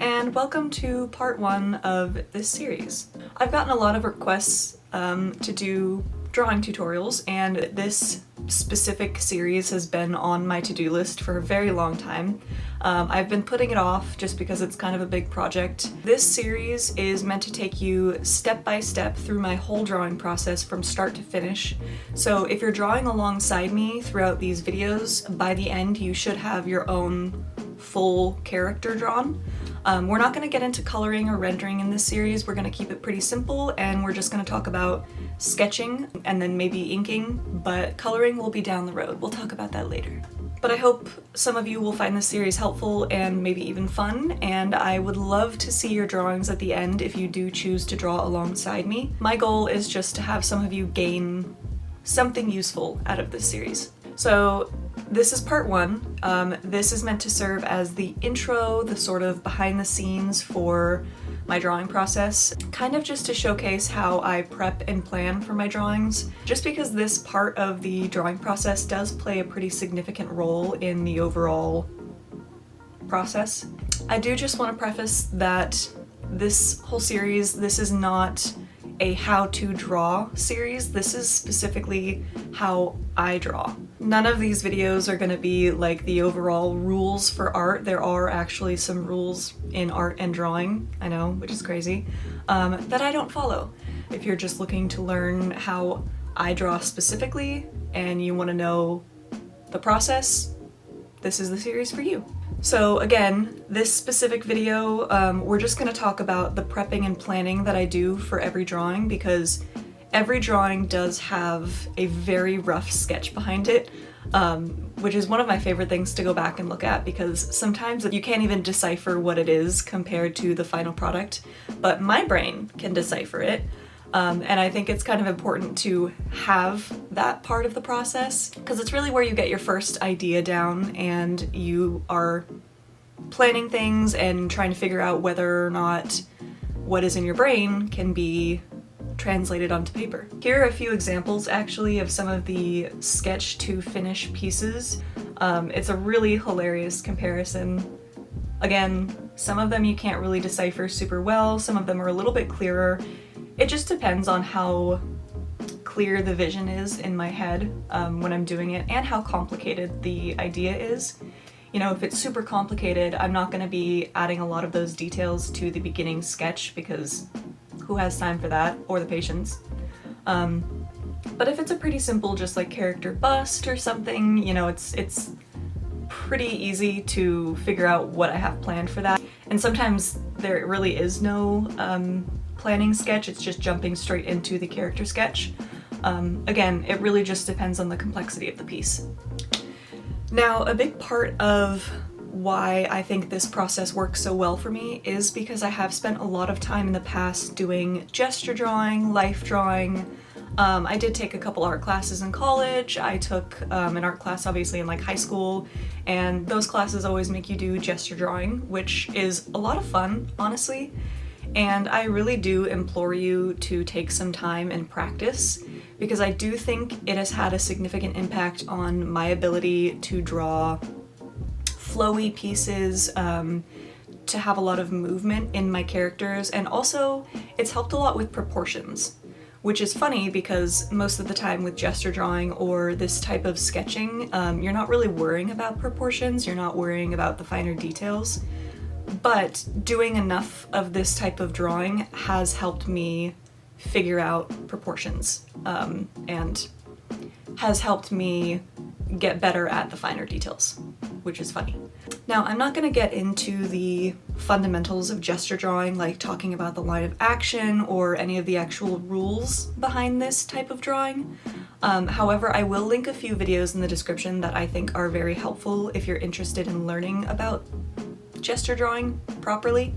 and welcome to part one of this series. I've gotten a lot of requests to do drawing tutorials, and this specific series has been on my to-do list for a very long time. I've been putting it off just because it's kind of a big project. This series is meant to take you step by step through my whole drawing process from start to finish. So if you're drawing alongside me throughout these videos, by the end you should have your own full character drawn. We're not going to get into coloring or rendering in this series. We're going to keep it pretty simple, and we're just going to talk about sketching and then maybe inking, but coloring will be down the road. We'll talk about that later. But I hope some of you will find this series helpful and maybe even fun, and I would love to see your drawings at the end if you do choose to draw alongside me. My goal is just to have some of you gain something useful out of this series. So this is part one. This is meant to serve as the intro, the sort of behind the scenes for my drawing process, kind of just to showcase how I prep and plan for my drawings, just because this part of the drawing process does play a pretty significant role in the overall process. I do just want to preface that this whole series, this is not a how to draw series. This is specifically how I draw. None of these videos are going to be like the overall rules for art. There are actually some rules in art and drawing, I know, which is crazy, that I don't follow. If you're just looking to learn how I draw specifically and you want to know the process, this is the series for you. So again, this specific video, we're just going to talk about the prepping and planning that I do for every drawing, because every drawing does have a very rough sketch behind it, which is one of my favorite things to go back and look at, because sometimes you can't even decipher what it is compared to the final product, but my brain can decipher it. And I think it's kind of important to have that part of the process, because it's really where you get your first idea down and you are planning things and trying to figure out whether or not what is in your brain can be translated onto paper. Here are a few examples actually of some of the sketch to finish pieces. It's a really hilarious comparison. Again, some of them you can't really decipher super well, some of them are a little bit clearer. It just depends on how clear the vision is in my head when I'm doing it, and how complicated the idea is. You know, if it's super complicated, I'm not going to be adding a lot of those details to the beginning sketch, because who has time for that, or the patience? But if it's a pretty simple, just like character bust or something, you know, it's pretty easy to figure out what I have planned for that. And sometimes there really is no planning sketch, it's just jumping straight into the character sketch. Again, it really just depends on the complexity of the piece. Now, a big part of why I think this process works so well for me is because I have spent a lot of time in the past doing gesture drawing, life drawing. I did take a couple art classes in college. I took an art class obviously in like high school, and those classes always make you do gesture drawing, which is a lot of fun, honestly. And I really do implore you to take some time and practice, because I do think it has had a significant impact on my ability to draw flowy pieces, to have a lot of movement in my characters, and also it's helped a lot with proportions, which is funny because most of the time with gesture drawing or this type of sketching, you're not really worrying about proportions, you're not worrying about the finer details. But doing enough of this type of drawing has helped me figure out proportions, and has helped me get better at the finer details, which is funny. Now, I'm not going to get into the fundamentals of gesture drawing, like talking about the line of action or any of the actual rules behind this type of drawing. However, I will link a few videos in the description that I think are very helpful if you're interested in learning about gesture drawing properly.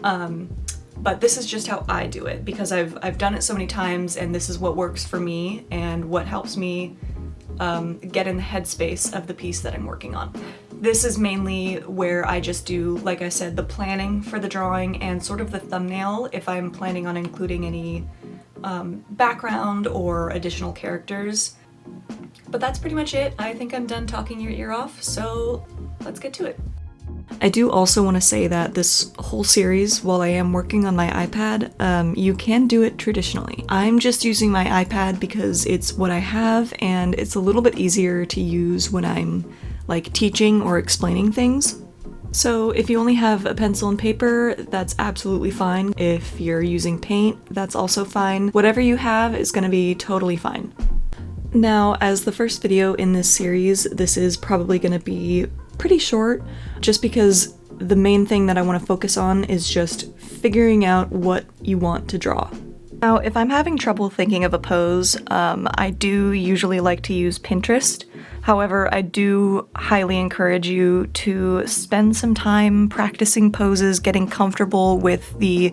But this is just how I do it, because I've done it so many times, and this is what works for me and what helps me get in the headspace of the piece that I'm working on. This is mainly where I just do, like I said, the planning for the drawing and sort of the thumbnail if I'm planning on including any background or additional characters. But that's pretty much it. I think I'm done talking your ear off, so let's get to it. I do also want to say that this whole series, while I am working on my iPad, you can do it traditionally. I'm just using my iPad because it's what I have and it's a little bit easier to use when I'm like teaching or explaining things. So if you only have a pencil and paper, that's absolutely fine. If you're using paint, that's also fine. Whatever you have is going to be totally fine. Now, as the first video in this series, this is probably going to be pretty short, just because the main thing that I want to focus on is just figuring out what you want to draw. Now, if I'm having trouble thinking of a pose, I do usually like to use Pinterest. However, I do highly encourage you to spend some time practicing poses, getting comfortable with the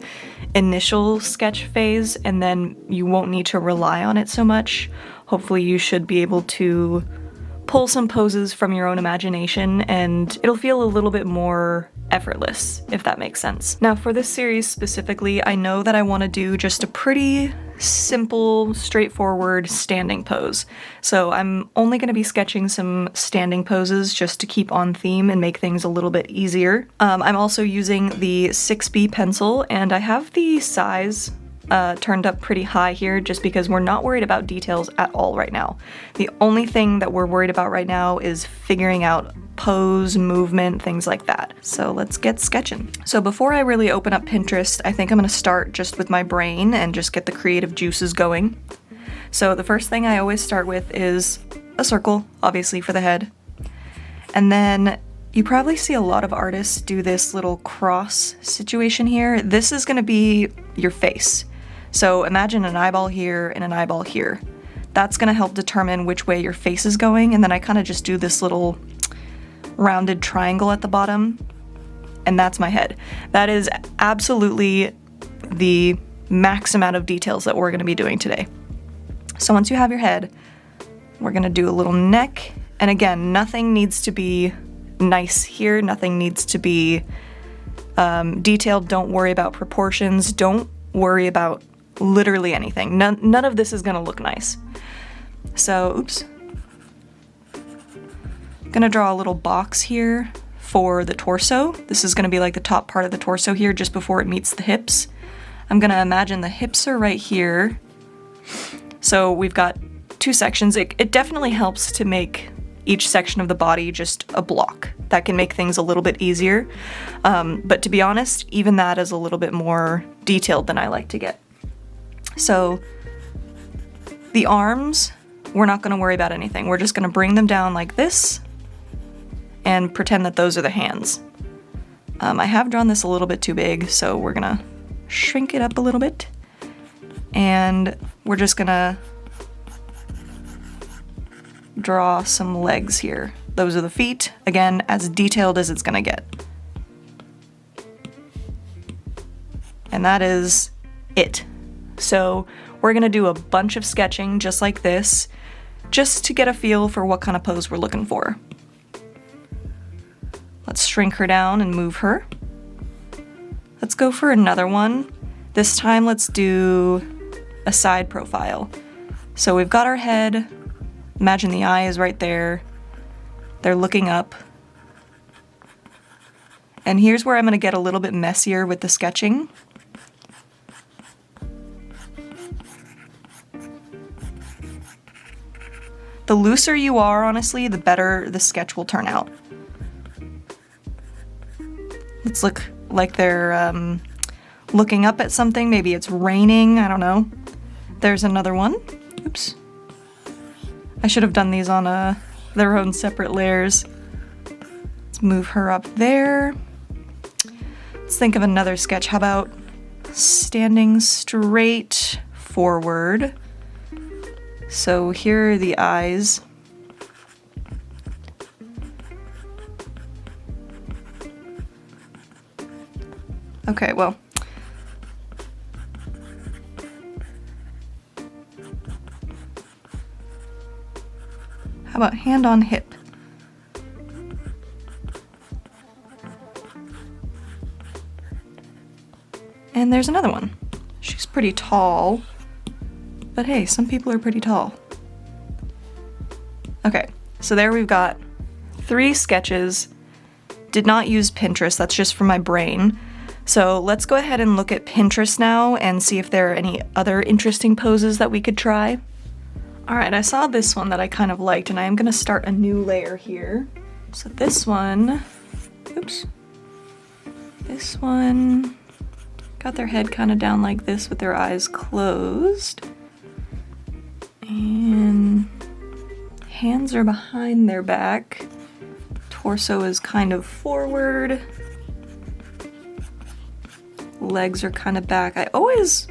initial sketch phase, and then you won't need to rely on it so much. Hopefully you should be able to pull some poses from your own imagination and it'll feel a little bit more effortless, if that makes sense. Now for this series specifically, I know that I want to do just a pretty simple, straightforward standing pose. So I'm only going to be sketching some standing poses just to keep on theme and make things a little bit easier. I'm also using the 6B pencil and I have the size turned up pretty high here just because we're not worried about details at all right now. The only thing that we're worried about right now is figuring out pose, movement, things like that. So let's get sketching. So before I really open up Pinterest, I think I'm going to start just with my brain and just get the creative juices going. So the first thing I always start with is a circle, obviously for the head. And then you probably see a lot of artists do this little cross situation here. This is going to be your face. So imagine an eyeball here and an eyeball here. That's going to help determine which way your face is going, and then I kind of just do this little rounded triangle at the bottom, and that's my head. That is absolutely the max amount of details that we're going to be doing today. So once you have your head, we're going to do a little neck, and again, nothing needs to be nice here, nothing needs to be detailed. Don't worry about proportions, don't worry about literally anything. None of this is gonna look nice. So, oops. Gonna draw a little box here for the torso. This is gonna be like the top part of the torso here just before it meets the hips. I'm gonna imagine the hips are right here. So we've got two sections. It definitely helps to make each section of the body just a block. That can make things a little bit easier. But to be honest, even that is a little bit more detailed than I like to get. So the arms, we're not going to worry about anything. We're just going to bring them down like this and pretend that those are the hands. I have drawn this a little bit too big, so we're going to shrink it up a little bit. And we're just going to draw some legs here. Those are the feet. Again, as detailed as it's going to get. And that is it. So we're going to do a bunch of sketching just like this, just to get a feel for what kind of pose we're looking for. Let's shrink her down and move her. Let's go for another one. This time let's do a side profile. So we've got our head. Imagine the eye is right there. They're looking up. And here's where I'm going to get a little bit messier with the sketching. The looser you are, honestly, the better the sketch will turn out. Let's look like they're looking up at something. Maybe it's raining, I don't know. There's another one. Oops. I should have done these on their own separate layers. Let's move her up there. Let's think of another sketch. How about standing straight forward? So here are the eyes. Okay, well. How about hand on hip? And there's another one. She's pretty tall. But hey, some people are pretty tall. Okay, so there we've got 3 sketches did not use Pinterest, that's just from my brain. So let's go ahead and look at Pinterest now and see if there are any other interesting poses that we could try. Alright, I saw this one that I kind of liked, and I am going to start a new layer here. So this one, oops, this one got their head kind of down like this with their eyes closed. And hands are behind their back. Torso is kind of forward. Legs are kind of back. I always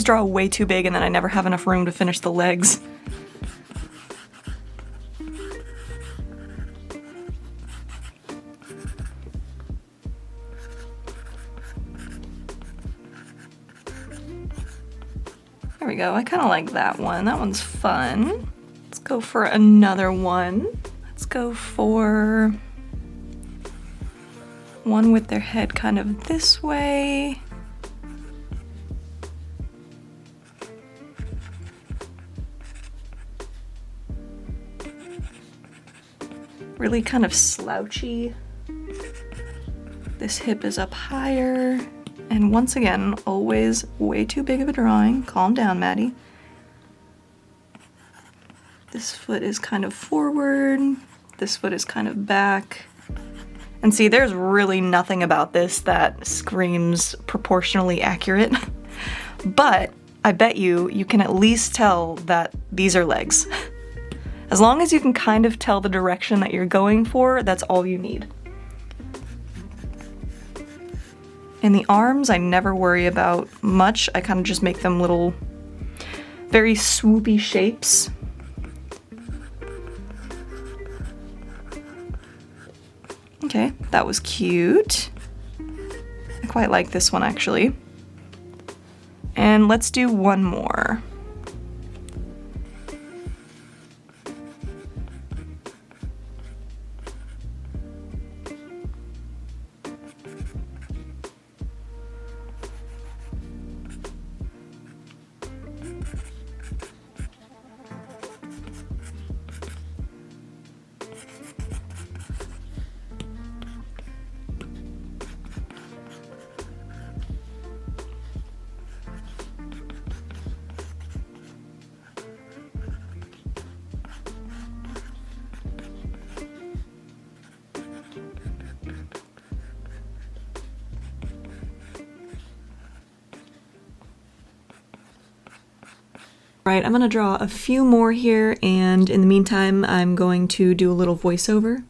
draw way too big and then I never have enough room to finish the legs. There we go, I kind of like that one. That one's fun. Let's go for another one. Let's go for one with their head kind of this way. Really kind of slouchy. This hip is up higher. And once again, always way too big of a drawing. Calm down, Maddie. This foot is kind of forward. This foot is kind of back. And see, there's really nothing about this that screams proportionally accurate. But I bet you can at least tell that these are legs. As long as you can kind of tell the direction that you're going for, that's all you need. In the arms, I never worry about much. I kind of just make them little, very swoopy shapes. Okay, that was cute. I quite like this one, actually. And let's do one more. Right, I'm gonna draw a few more here, and in the meantime, I'm going to do a little voiceover.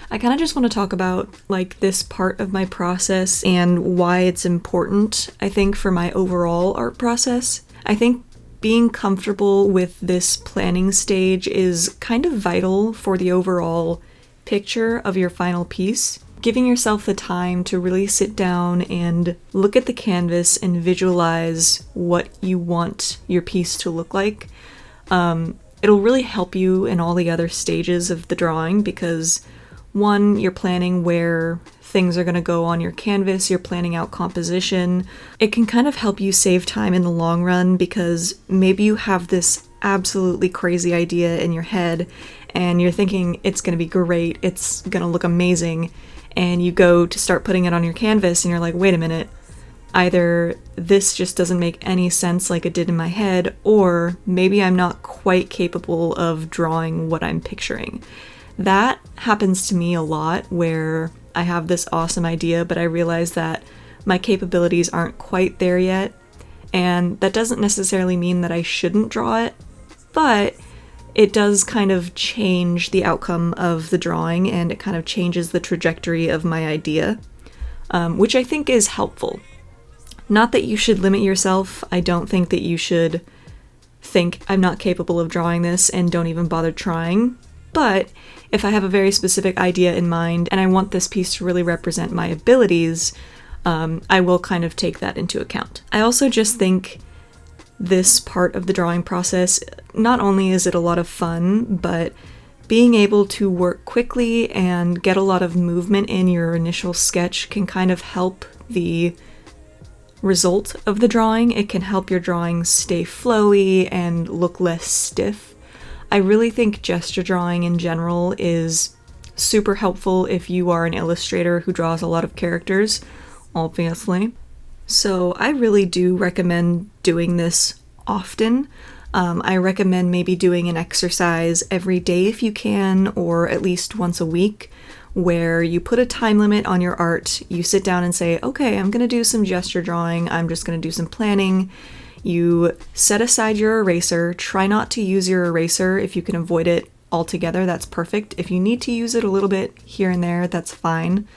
I kind of just want to talk about like this part of my process and why it's important, I think, for my overall art process. I think being comfortable with this planning stage is kind of vital for the overall picture of your final piece. Giving yourself the time to really sit down and look at the canvas and visualize what you want your piece to look like. It'll really help you in all the other stages of the drawing because, one, you're planning where things are going to go on your canvas, you're planning out composition. It can kind of help you save time in the long run because maybe you have this absolutely crazy idea in your head and you're thinking it's going to be great, it's going to look amazing. And you go to start putting it on your canvas and you're like, wait a minute, either this just doesn't make any sense like it did in my head, or maybe I'm not quite capable of drawing what I'm picturing. That happens to me a lot where I have this awesome idea, but I realize that my capabilities aren't quite there yet. And that doesn't necessarily mean that I shouldn't draw it, but it does kind of change the outcome of the drawing and it kind of changes the trajectory of my idea, which I think is helpful. Not that you should limit yourself. I don't think that you should think I'm not capable of drawing this and don't even bother trying. But if I have a very specific idea in mind and I want this piece to really represent my abilities, I will kind of take that into account. I also just think this part of the drawing process, not only is it a lot of fun, but being able to work quickly and get a lot of movement in your initial sketch can kind of help the result of the drawing. It can help your drawing stay flowy and look less stiff. I really think gesture drawing in general is super helpful if you are an illustrator who draws a lot of characters, obviously. So I really do recommend doing this often. I recommend maybe doing an exercise every day if you can, or at least once a week, where you put a time limit on your art. You sit down and say, okay, I'm going to do some gesture drawing, I'm just going to do some planning. You set aside your eraser. Try not to use your eraser. If you can avoid it altogether, that's perfect. If you need to use it a little bit here and there, that's fine.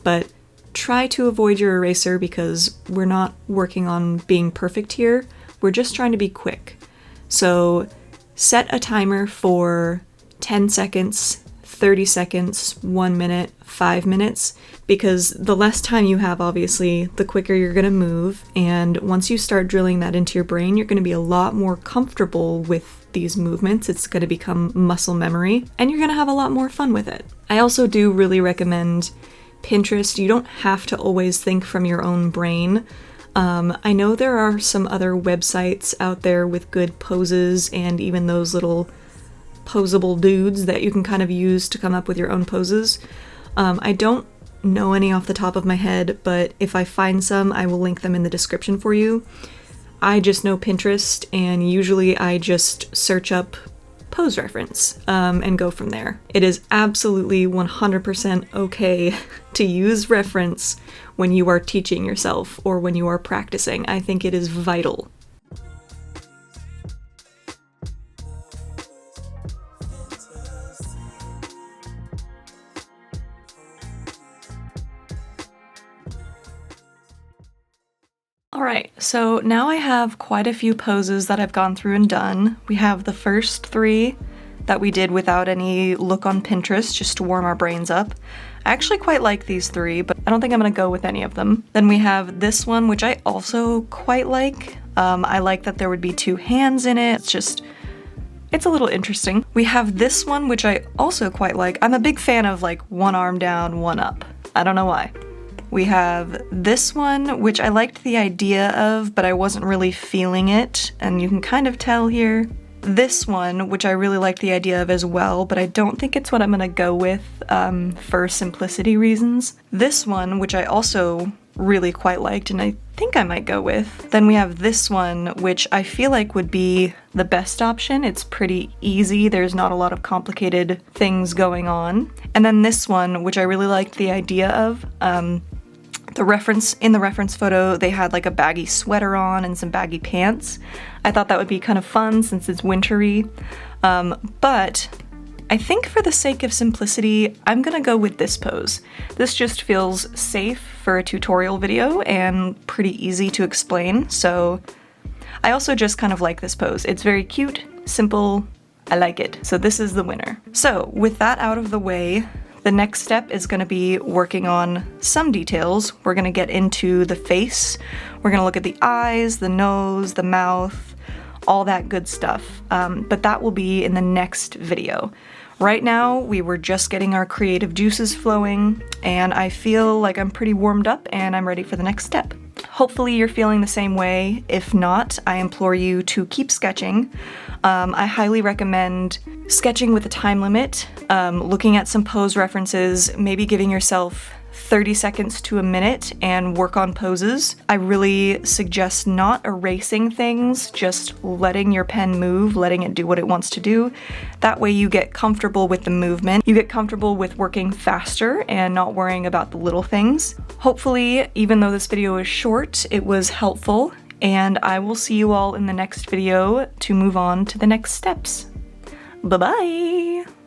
But try to avoid your eraser because we're not working on being perfect here. We're just trying to be quick. So set a timer for 10 seconds, 30 seconds, 1 minute, 5 minutes, because the less time you have, obviously, the quicker you're going to move. And once you start drilling that into your brain, you're going to be a lot more comfortable with these movements. It's going to become muscle memory, and you're going to have a lot more fun with it. I also do really recommend Pinterest. You don't have to always think from your own brain. I know there are some other websites out there with good poses and even those little posable dudes that you can kind of use to come up with your own poses. I don't know any off the top of my head, but if I find some, I will link them in the description for you. I just know Pinterest, and usually I just search up pose reference and go from there. It is absolutely 100% okay to use reference when you are teaching yourself or when you are practicing. I think it is vital. Alright, so now I have quite a few poses that I've gone through and done. We have the first 3 that we did without any look on Pinterest, just to warm our brains up. I actually quite like these 3, but I don't think I'm gonna go with any of them. Then we have this one, which I also quite like. I like that there would be 2 hands in it. It's a little interesting. We have this one, which I also quite like. I'm a big fan of like 1 arm down, 1 up. I don't know why. We have this one, which I liked the idea of, but I wasn't really feeling it, and you can kind of tell here. This one, which I really like the idea of as well, but I don't think it's what I'm gonna go with for simplicity reasons. This one, which I also really quite liked, and I think I might go with. Then we have this one, which I feel like would be the best option. It's pretty easy, there's not a lot of complicated things going on. And then this one, which I really liked the idea of. In the reference photo, they had like a baggy sweater on and some baggy pants. I thought that would be kind of fun since it's wintry. But I think for the sake of simplicity, I'm gonna go with this pose. This just feels safe for a tutorial video and pretty easy to explain, so I also just kind of like this pose. It's very cute, simple, I like it. So this is the winner. So with that out of the way, the next step is going to be working on some details. We're going to get into the face. We're going to look at the eyes, the nose, the mouth, all that good stuff. But that will be in the next video. Right now, we were just getting our creative juices flowing, and I feel like I'm pretty warmed up and I'm ready for the next step. Hopefully you're feeling the same way. If not, I implore you to keep sketching. I highly recommend sketching with a time limit, looking at some pose references, maybe giving yourself 30 seconds to a minute and work on poses. I really suggest not erasing things, just letting your pen move, letting it do what it wants to do. That way you get comfortable with the movement, you get comfortable with working faster and not worrying about the little things. Hopefully, even though this video is short, it was helpful, and I will see you all in the next video to move on to the next steps. Bye-bye!